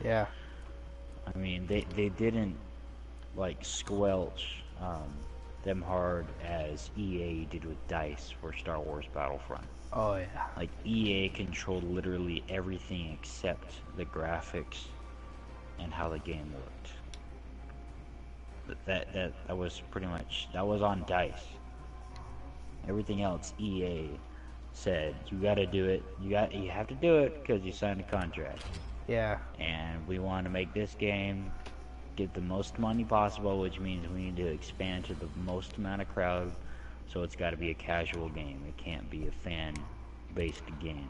Yeah. I mean, they didn't like squelch them hard as EA did with DICE for Star Wars Battlefront. Oh yeah. Like EA controlled literally everything except the graphics and how the game looked. That was pretty much that was on DICE. Everything else EA said you got to do it. You have to do it because you signed a contract. Yeah. And we want to make this game get the most money possible, which means we need to expand to the most amount of crowd. So it's got to be a casual game. It can't be a fan-based game,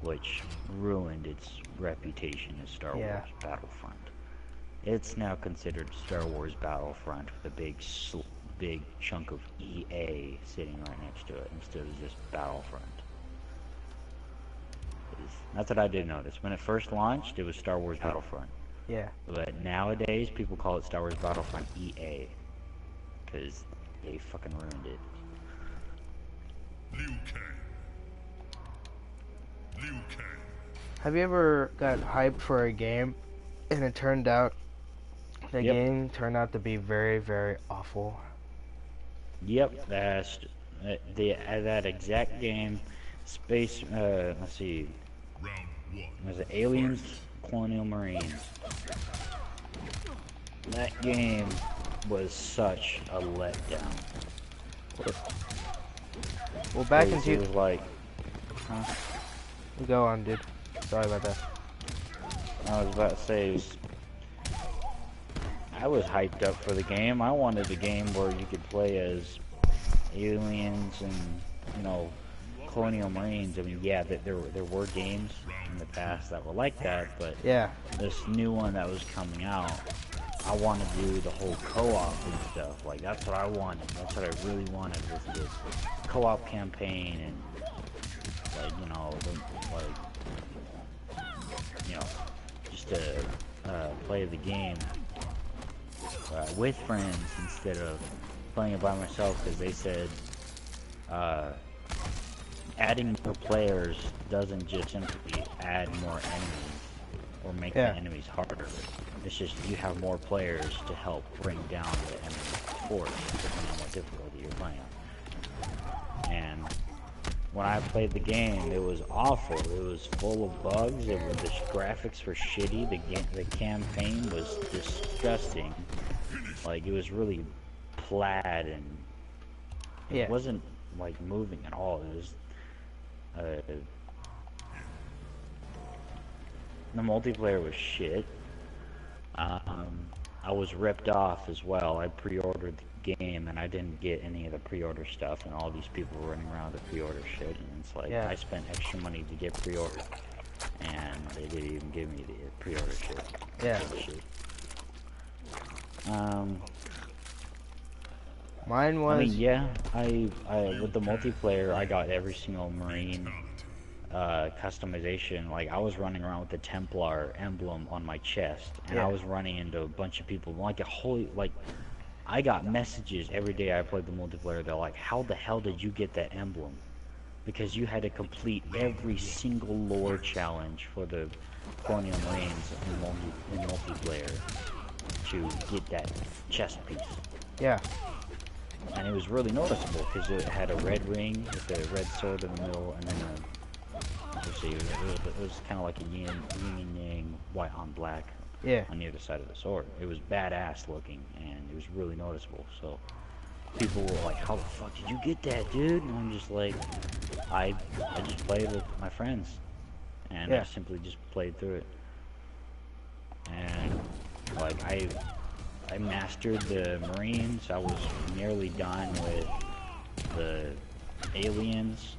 which ruined its reputation as Star Yeah. Wars Battlefront. It's now considered Star Wars Battlefront with a big chunk of EA sitting right next to it instead of just Battlefront. That's what I did notice. When it first launched, it was Star Wars Battlefront. Yeah. But nowadays, people call it Star Wars Battlefront EA. Because they fucking ruined it. Liu Kang. Liu Kang. Have you ever got hyped for a game and it turned out the Yep. game turned out to be very, very awful? Yep, that's that exact game. Space, let's see. Round one. Was it Aliens, Colonial Marines? That game was such a letdown. Well, back It into was like, huh? go on, dude. Sorry about that. I was about to say, I was hyped up for the game. I wanted a game where you could play as aliens and, you know, Colonial Marines. I mean, yeah, there were games in the past that were like that, but Yeah. this new one that was coming out, I wanted to do the whole co-op and stuff. Like, that's what I wanted. That's what I really wanted was this co-op campaign and, like, you know, just to play the game with friends instead of playing it by myself, because they said adding more players doesn't just simply add more enemies or make the enemies harder. It's just you have more players to help bring down the enemy force depending on what difficulty you're playing on. And when I played the game, it was awful. It was full of bugs. The graphics were shitty. The campaign was disgusting. Like, it was really plaid and it wasn't like moving at all. It was the multiplayer was shit. I was ripped off as well. I pre-ordered the game and I didn't get any of the pre-order stuff, and all these people were running around with the pre-order shit, and it's like I spent extra money to get pre-order and they didn't even give me the pre-order shit. Yeah. Shit. Mine was. I mean, yeah, I with the multiplayer, I got every single Marine customization. Like, I was running around with the Templar emblem on my chest, and I was running into a bunch of people like I got messages every day I played the multiplayer. They're like, how the hell did you get that emblem? Because you had to complete every single lore challenge for the Colonial Marines in multiplayer to get that chest piece. Yeah. And it was really noticeable because it had a red ring with a red sword in the middle, and then it was kind of like a yin and yang, white on black on the other side of the sword. It was badass looking, and it was really noticeable. So people were like, how the fuck did you get that, dude? And I'm just like, I just played with my friends, and I simply just played through it. And like, I mastered the Marines. I was nearly done with the aliens,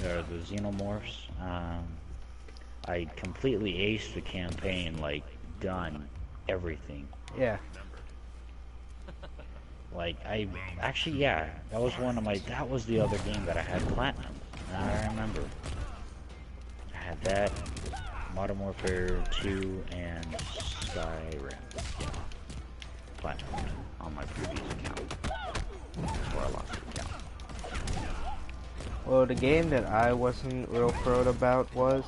or the xenomorphs. I completely aced the campaign, like, done everything. Yeah. Like, that was the other game that I had platinum. I remember. I had that, Modern Warfare 2, and Skyrim. Yeah. Platinum on my previous account. That's where I lost the account. Well, the game that I wasn't real thrilled about was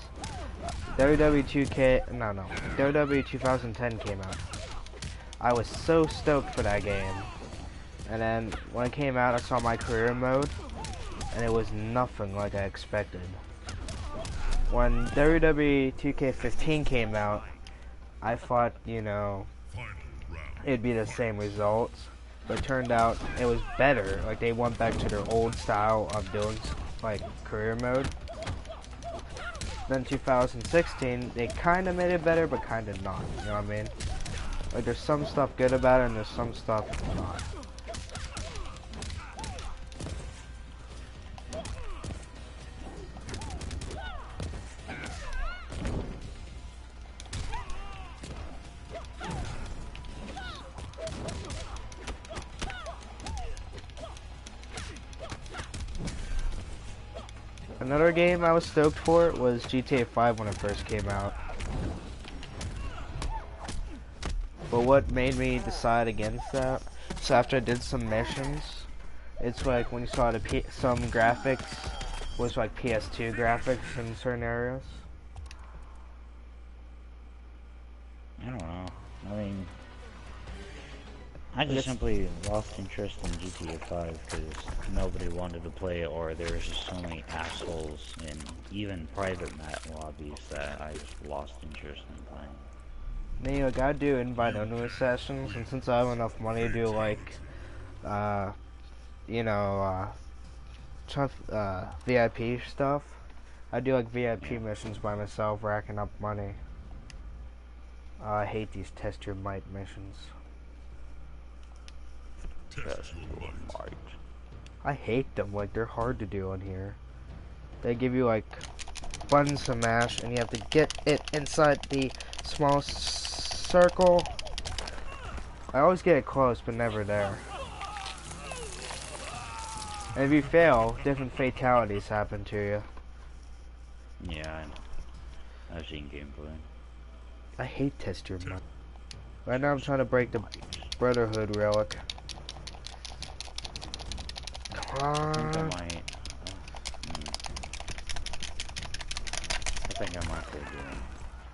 WWE 2K, no, WWE 2010 came out. I was so stoked for that game. And then when it came out, I saw my career mode, and it was nothing like I expected. When WWE 2K15 came out, I thought, you know, it'd be the same results, but it turned out it was better. Like, they went back to their old style of doing, like, career mode. Then 2016, they kind of made it better, but kind of not, you know what I mean? Like, there's some stuff good about it, and there's some stuff not. Another game I was stoked for was GTA 5 when it first came out. But what made me decide against that, so after I did some missions, it's like when you saw some graphics was like PS2 graphics in certain areas. I don't know. I mean, I just simply lost interest in GTA 5 because nobody wanted to play it, or there was just so many assholes in even private map lobbies that I just lost interest in playing. Then you gotta do invite-only sessions, and since I have enough money to do like, you know, VIP stuff, I do like VIP missions by myself, racking up money. I hate these test your might missions. Test your might. I hate them, like they're hard to do on here. They give you like buttons to mash and you have to get it inside the small circle. I always get it close but never there. And if you fail, different fatalities happen to you. Yeah, I know. I've seen gameplay. I hate test your might. Right now I'm trying to break the Brotherhood relic. Come on. I think I might play Doom.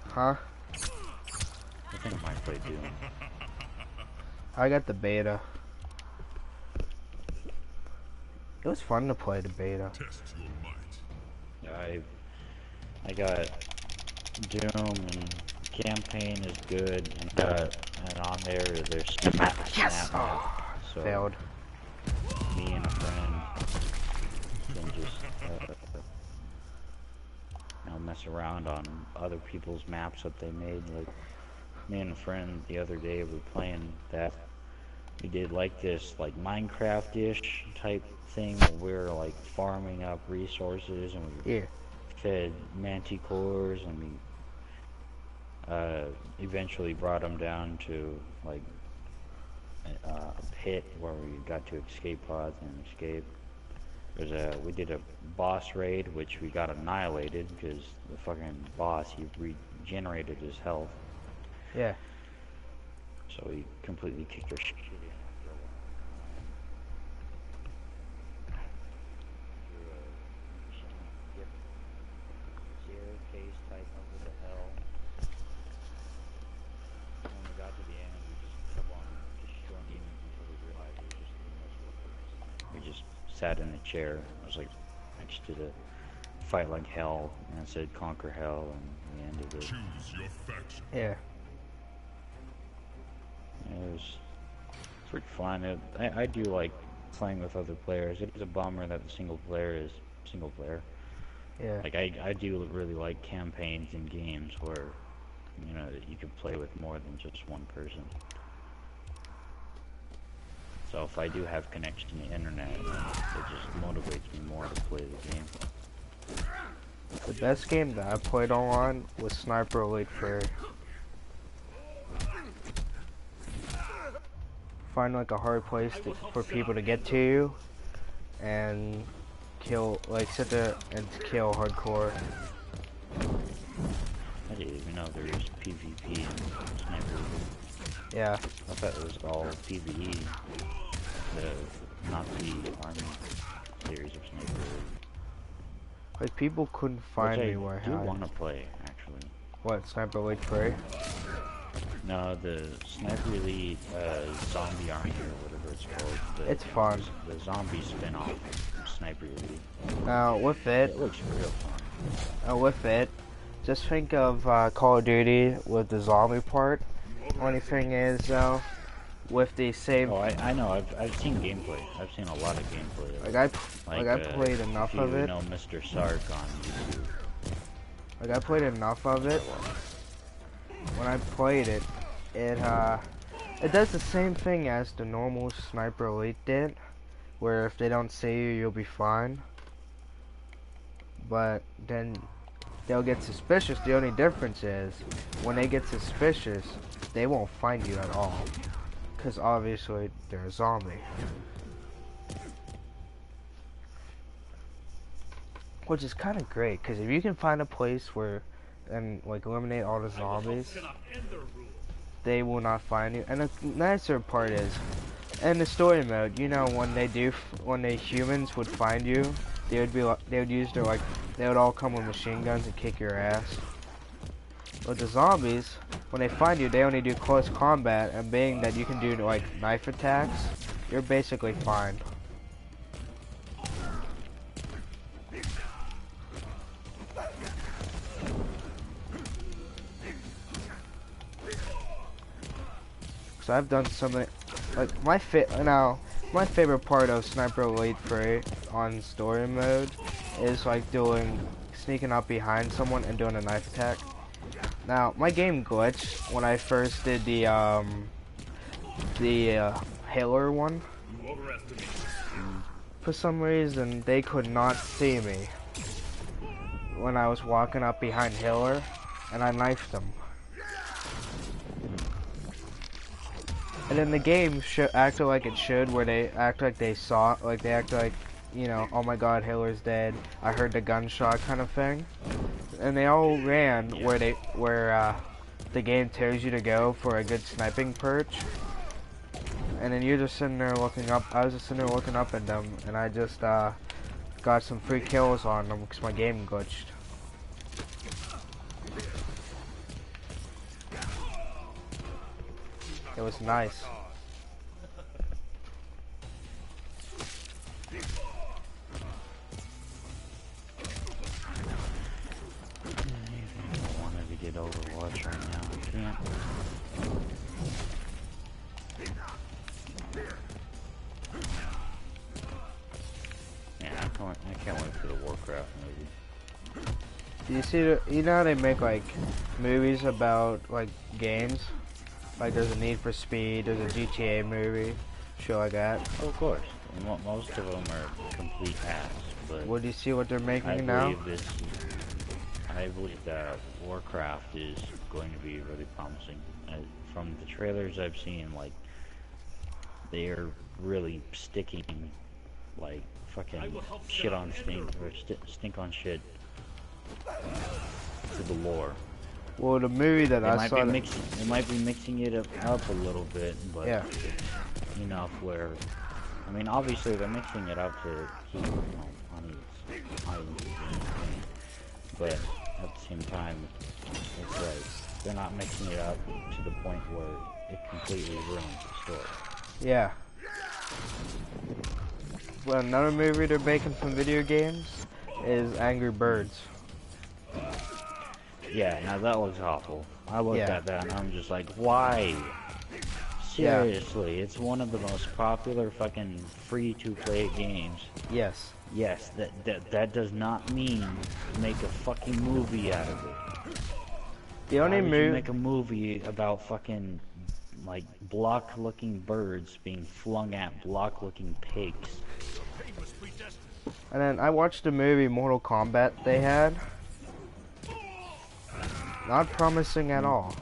Huh? I think I might play Doom. I got the beta. It was fun to play the beta. Yeah, I got Doom, and campaign is good, and on there's snap. Yes! So failed. Me and a friend can just you know, mess around on other people's maps that they made. Like me and a friend the other day were playing that. We did like this like Minecraft-ish type thing where we're like farming up resources, and we fed manticores, and we eventually brought them down to like a pit where we got to escape pods and escape. We did a boss raid, which we got annihilated because the fucking boss, he regenerated his health. Yeah. So he completely kicked our shit in. Staircase type over the hell. When we got to the end, we just kept on destroying demons until we realized it was just the most worthless. We just sat in a chair. I was like next to the fight like hell, and it said conquer hell, and we ended it. Choose your faction. Yeah. It was pretty fun. I do like playing with other players. It is a bummer that the single player is single player. Yeah. Like I do really like campaigns in games where, you know, you can play with more than just one person. So if I do have connection to the internet, it just motivates me more to play the game. The best game that I played online was Sniper Elite 3. Find like a hard place for people to get to you, and kill, like sit there and kill hardcore. I didn't even know there was PvP in Sniper Elite. Yeah. I thought it was all PvE, the Nazi army series of Sniper Elite. Like people couldn't find me where I do want to play, actually. What, Sniper Elite 3? No, the Sniper Elite Zombie Army or whatever it's called. It's fun. The zombie spin-off of Sniper Elite. With it... It looks real fun. With it, just think of Call of Duty with the zombie part. Only thing is, though, with the save... Oh, I know. I've seen gameplay. I've seen a lot of gameplay. I played enough of it. You know Mr. Sark on YouTube. Like, I played enough of it. When I played it, it does the same thing as the normal Sniper Elite did, where if they don't see you, you'll be fine. But then they'll get suspicious. The only difference is, when they get suspicious, they won't find you at all. Because obviously, they're a zombie. Which is kind of great, because if you can find a place where, and like eliminate all the zombies, they will not find you. And the nicer part is, in the story mode, you know, when the humans would find you, they would use their they would all come with machine guns and kick your ass. But the zombies, when they find you, they only do close combat, and being that you can do like knife attacks, you're basically fine. So I've done something like my favorite part of Sniper Elite 3 on story mode is like sneaking up behind someone and doing a knife attack. Now my game glitched when I first did the Hitler one. For some reason they could not see me when I was walking up behind Hitler, and I knifed them. And then the game acted like it should, where they act like they saw, they act like, you know, oh my god, Hitler's dead, I heard the gunshot kind of thing. And they all ran where the game tells you to go for a good sniping perch. And then you're just sitting there looking up. I was just sitting there looking up at them, and I just got some free kills on them because my game glitched. It was nice. I wanted to get Overwatch right now. I can't. Yeah, I can't wait for the Warcraft movie. You see, you know how they make like movies about like games? Like there's a Need for Speed, there's a GTA movie, shit like that. Oh, of course. Most of them are complete ass, but... What do you see what they're making now? I believe that Warcraft is going to be really promising. From the trailers I've seen, like, they're really sticking, like, fucking shit on stink, or stink on shit to the lore. Well, the movie that I saw... They might be mixing it up a little bit, but yeah. Enough where... I mean, obviously they're mixing it up to keep, you know, on these islands and everything, but at the same time, it's like, they're not mixing it up to the point where it completely ruins the story. Yeah. Well, another movie they're making from video games is Angry Birds. Yeah, now that looks awful. I looked at that and I'm just like, why? Seriously, it's one of the most popular fucking free-to-play games. Yes. Yes, that does not mean make a fucking movie out of it. The only movie... make a movie about fucking, like, block-looking birds being flung at block-looking pigs. And then I watched the movie Mortal Kombat they had. Not promising at all.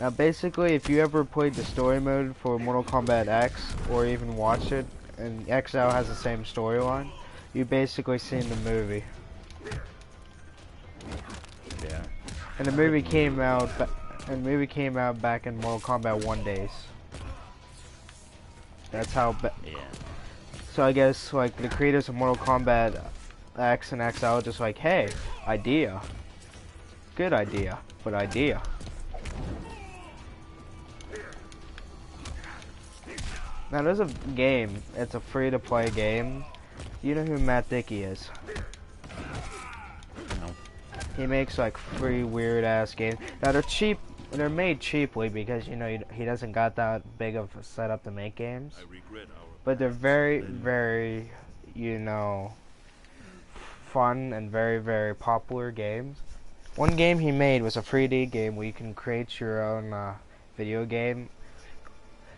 Now basically, if you ever played the story mode for Mortal Kombat X, or even watched it, and XL has the same storyline, you basically seen the movie. Yeah. And the movie came out, back in Mortal Kombat 1 days. That's how. Yeah. So I guess like the creators of Mortal Kombat X and XL just like, hey, idea. Good idea, but idea. Now there's a game, it's a free-to-play game. You know who Matt Dickey is? No. He makes like free weird-ass games. Now they're cheap, they're made cheaply because, you know, he doesn't got that big of a setup to make games. But they're very, very, you know, fun and very, very popular games. One game he made was a 3D game where you can create your own video game.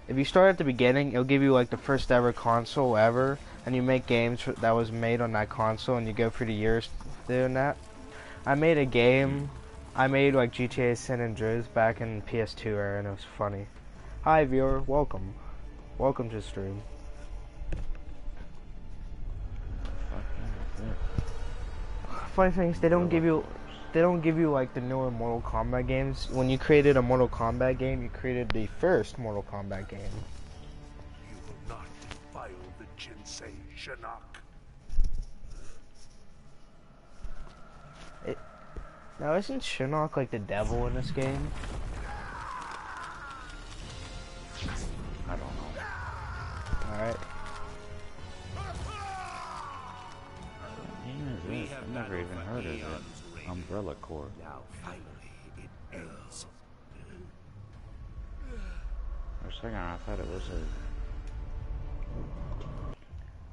If you start at the beginning, it'll give you like the first ever console ever, and you make games that was made on that console, and you go through the years doing that. I made a game. I made like GTA San Andreas back in PS2 era, and it was funny. Hi viewer, welcome. Welcome to the stream. Funny thing is, they don't give you like the newer Mortal Kombat games. When you created a Mortal Kombat game, you created the first Mortal Kombat game. You will not defile the Jinsei Shinnok. Now isn't Shinnok like the devil in this game? I don't know. Alright. I've never even heard of it. Umbrella Corps. Now finally it ends. For a second I thought it was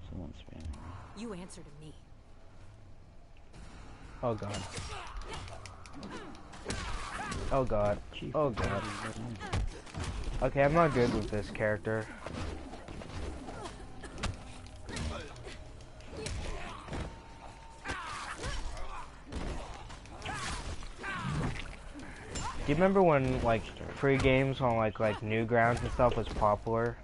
someone spamming me. You answer to me. Oh god. Oh god. Oh god. Okay, I'm not good with this character. Do you remember when like free games on like Newgrounds and stuff was popular?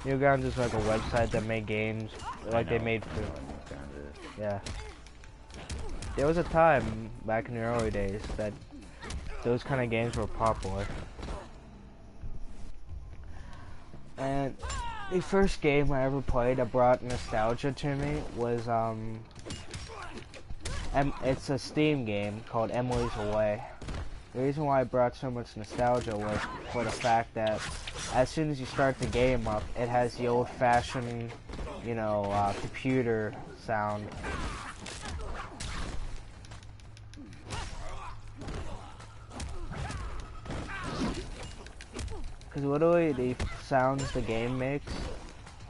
Newgrounds is like a website that made games like they made for. Yeah. There was a time back in the early days that those kind of games were popular. And the first game I ever played that brought nostalgia to me was it's a Steam game called Emily's Away. The reason why it brought so much nostalgia was for the fact that as soon as you start the game up, it has the old-fashioned, you know, computer sound. Because literally the sounds the game makes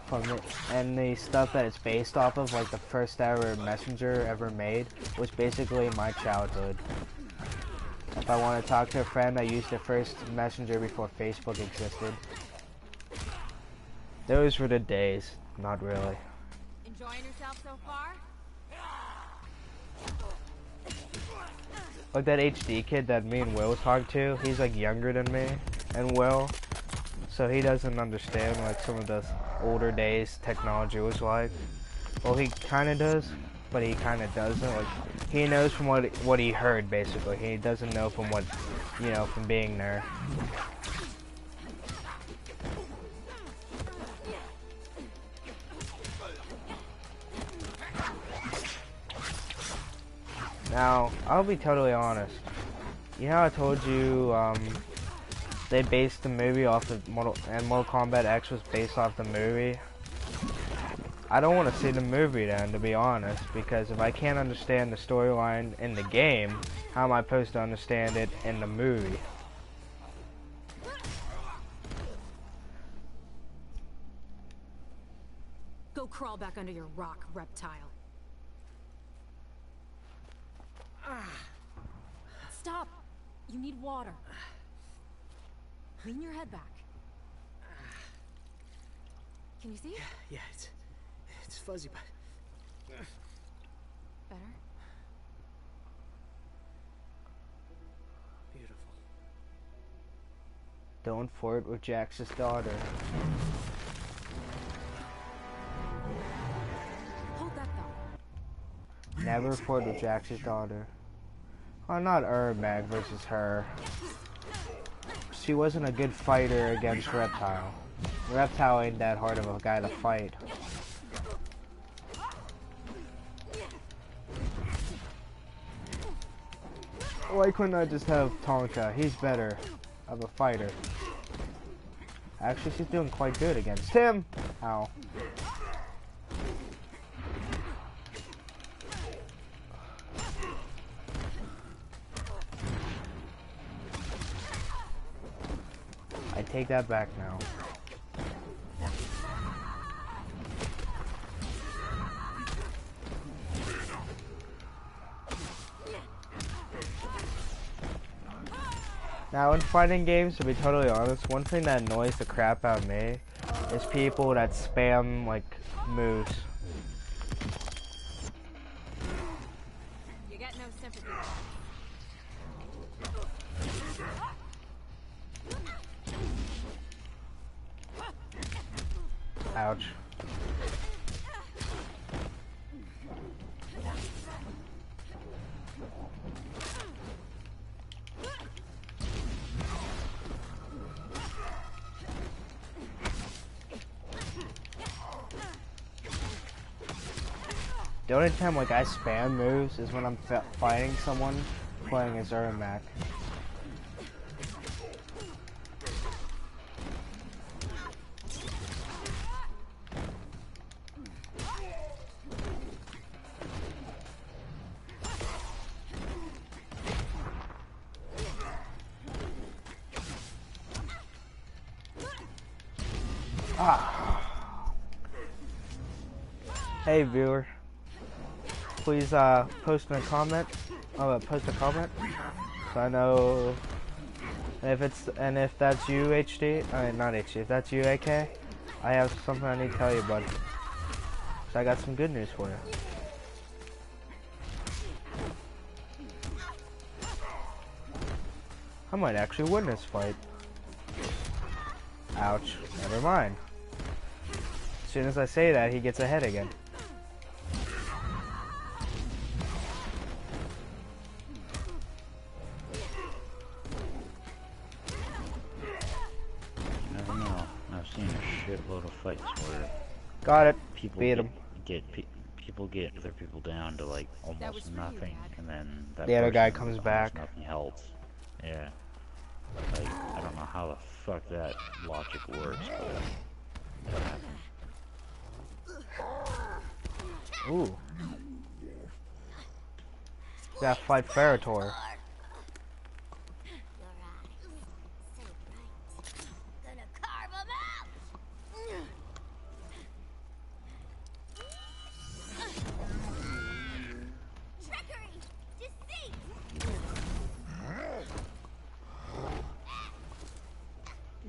from it, and the stuff that it's based off of, like the first ever messenger ever made, was basically my childhood. If I want to talk to a friend, I used the first messenger before Facebook existed. Those were the days. Not really. Enjoying yourself so far? Like that HD kid that me and Will talked to, he's like younger than me and Will, so he doesn't understand like some of the older days technology was like. Well, he kind of does, but he kind of doesn't. Like, he knows from what he heard, basically. He doesn't know from what, you know, from being there. Now, I'll be totally honest. You know how I told you, they based the movie off of Mortal Kombat X was based off the movie? I don't want to see the movie then, to be honest, because if I can't understand the storyline in the game, how am I supposed to understand it in the movie? Go crawl back under your rock, reptile. Stop! You need water. Lean your head back. Can you see? Yeah, it's fuzzy, but Better? beautiful. Don't flirt with Jax's daughter. Hold that thought. Never flirt with Jax's daughter. Oh, not Mag versus her. She wasn't a good fighter against Reptile. Reptile ain't that hard of a guy to fight. Why couldn't I just have Tonka? He's better of a fighter. Actually, she's doing quite good against him. Ow. I take that back now. Now in fighting games, to be totally honest, one thing that annoys the crap out of me is people that spam like moves. You got no sympathy. Ouch. The only time like I spam moves is when I'm fighting someone playing as Ermac. Ah. Hey viewer. Please post a comment. Post a comment, so I know. And if that's you, HD, not HD. If that's you, AK, I have something I need to tell you, bud. So I got some good news for you. I might actually win this fight. Ouch. Never mind. As soon as I say that, he gets ahead again. Shitload of fights where got it. People beat him. People get other people down to like almost nothing, and then that the other guy person comes with back. Nothing else. Yeah. Like I don't know how the fuck that logic works, but it happens. Ooh. Gotta fight Ferritor.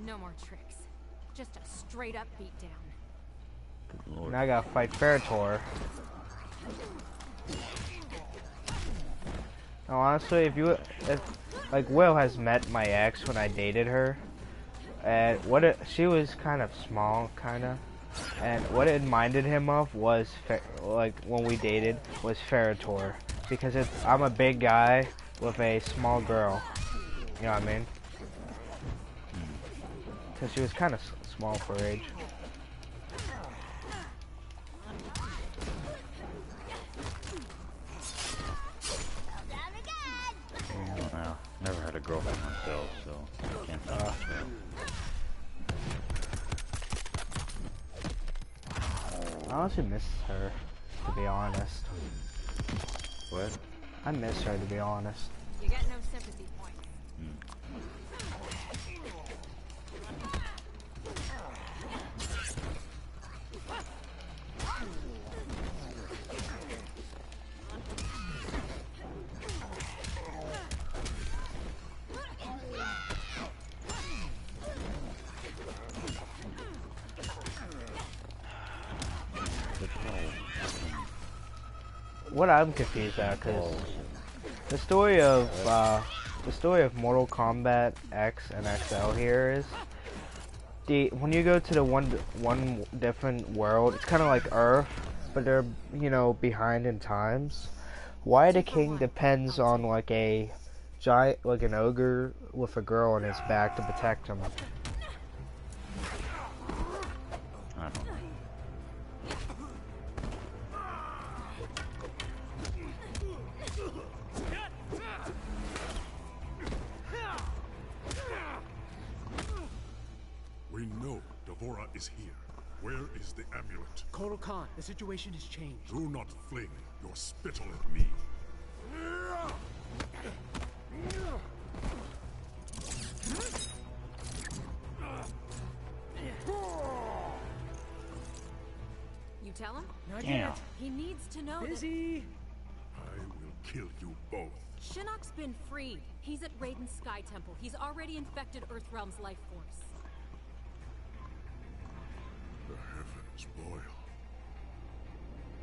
No more tricks. Just a straight up beatdown. Good lord. Now I gotta fight Ferritor. Now, honestly, if like Will has met my ex when I dated her, and she was kind of small, and what it reminded him of was like when we dated was Ferritor, because I'm a big guy with a small girl. You know what I mean? Because she was kind of small for her age. Well, never had a girlfriend myself, so can't talk about I honestly miss her, to be honest. What? I miss her, to be honest. You got no sympathy points. What I'm confused at, because the story of Mortal Kombat X and XL here is when you go to the one different world, it's kind of like Earth, but they're behind in times. Why the king depends on like a giant, like an ogre with a girl on his back to protect him. I don't know. is here. Where is the amulet? Kotal Khan, the situation has changed. Do not fling your spittle at me. You tell him? Not Damn. yet. He needs to know that Busy. I will kill you both. Shinnok's been freed. He's at Raiden's Sky Temple. He's already infected Earthrealm's life force. The heavens boil.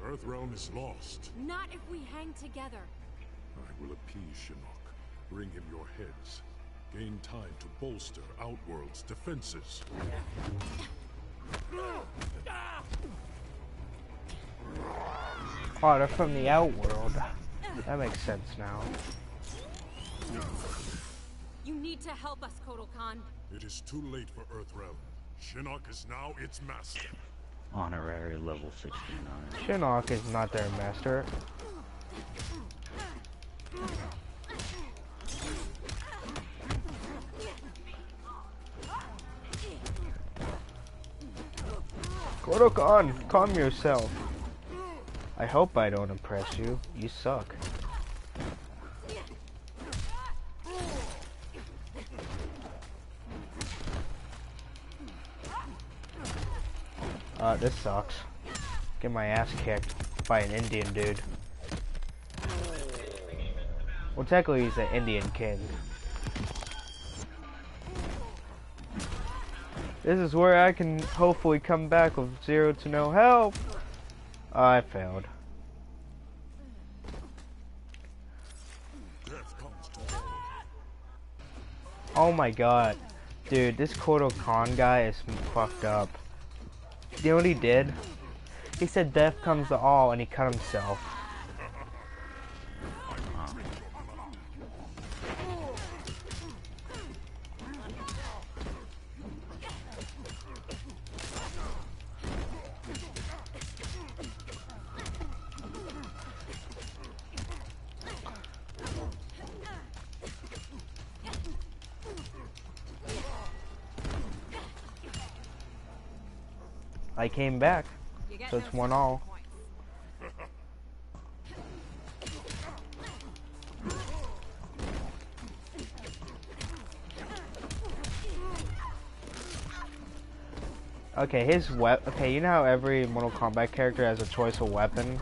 Earthrealm is lost. Not if we hang together. I will appease Shinnok. Bring him your heads. Gain time to bolster Outworld's defenses. Oh, they're from the Outworld. That makes sense now. You need to help us, Kotal Khan. It is too late for Earthrealm. Shinnok is now its master. Honorary level 69. Shinnok is not their master. Kotal Khan, calm yourself. I hope I don't impress you. You suck. This sucks. Get my ass kicked by an Indian dude. Well, technically he's an Indian king. This is where I can hopefully come back with 0 to no help. I failed. Oh my god. Dude, this Kotal Khan guy is fucked up. You know what he did? He said death comes to all and he cut himself. I came back, so it's 1-all. Okay, his okay, you know how every Mortal Kombat character has a choice of weapon?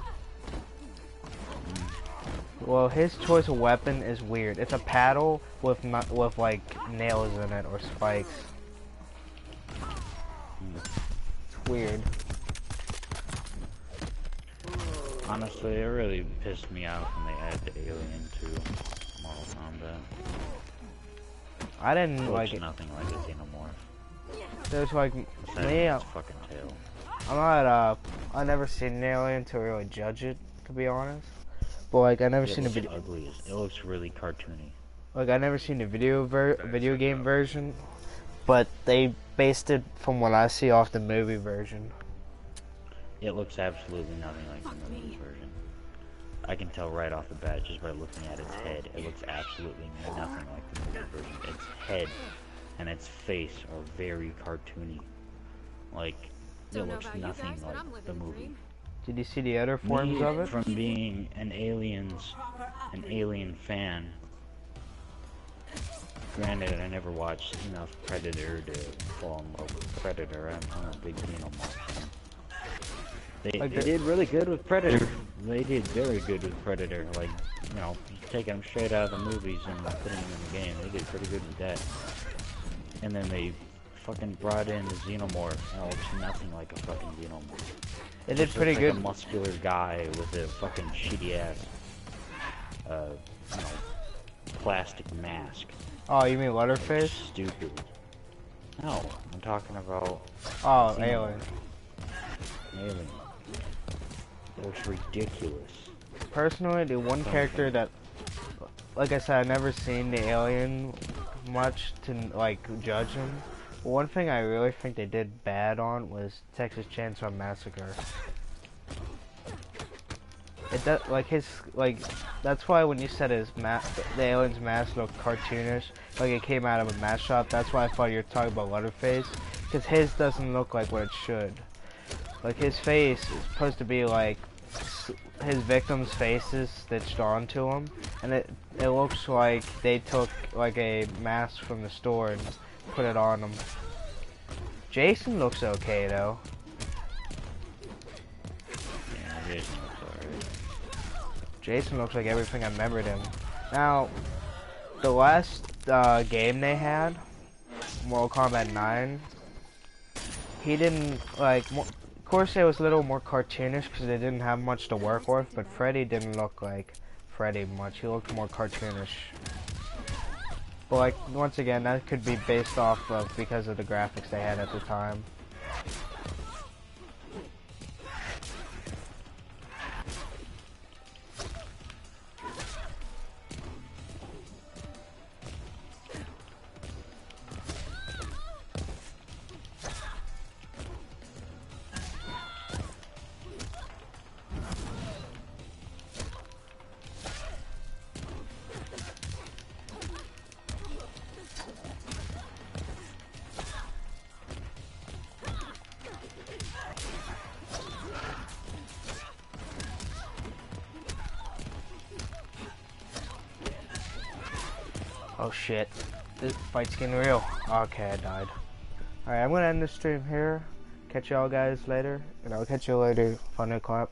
Well, his choice of weapon is weird. It's a paddle with like nails in it or spikes. Weird. Honestly, it really pissed me out when they added the alien to Mortal Kombat. I didn't like it. Nothing like a Xenomorph. There's like me. Its fucking tail. I'm not. I never seen an alien to really judge it, to be honest. But like, I never seen a video. Ugly. It looks really cartoony. Like, I never seen a video game version, but they based it, from what I see, off the movie version. It looks absolutely nothing like the movie version. I can tell right off the bat just by looking at its head. It looks absolutely nothing like the movie version. Its head and its face are very cartoony. Like, it looks nothing like the movie. Did you see the other forms of it? From being an alien fan, granted, I never watched enough Predator to fall in love with Predator. I'm a big Xenomorph fan. They did really good with Predator. They did very good with Predator. Like, you know, taking them straight out of the movies and putting them in the game. They did pretty good with that. And then they fucking brought in the Xenomorph, and it looks nothing like a fucking Xenomorph. It did pretty good. Like a muscular guy with a fucking shitty ass, you know, plastic mask. Oh, you mean Leatherface? Stupid. No, I'm talking about. Oh, Alien. Alien. It looks ridiculous. Personally, the one character that, like I said, I've never seen the Alien much to like judge him. But one thing I really think they did bad on was Texas Chainsaw Massacre. It does, like his, like, that's why when you said his the alien's mask looked cartoonish, like it came out of a mask shop. That's why I thought you were talking about Leatherface, because his doesn't look like what it should. Like his face is supposed to be like his victims' faces stitched onto him, and it looks like they took like a mask from the store and put it on him. Jason looks okay though. Yeah, Jason looks alright. Jason looks like everything I remembered him. Now, the last game they had, Mortal Kombat 9, he didn't like. Of course, it was a little more cartoonish because they didn't have much to work with, but Freddy didn't look like Freddy much. He looked more cartoonish. But like, once again, that could be based off of because of the graphics they had at the time. Oh shit, this fight's getting real. Okay, I died. Alright, I'm gonna end the stream here. Catch y'all guys later, and I'll catch you later. Fun clap.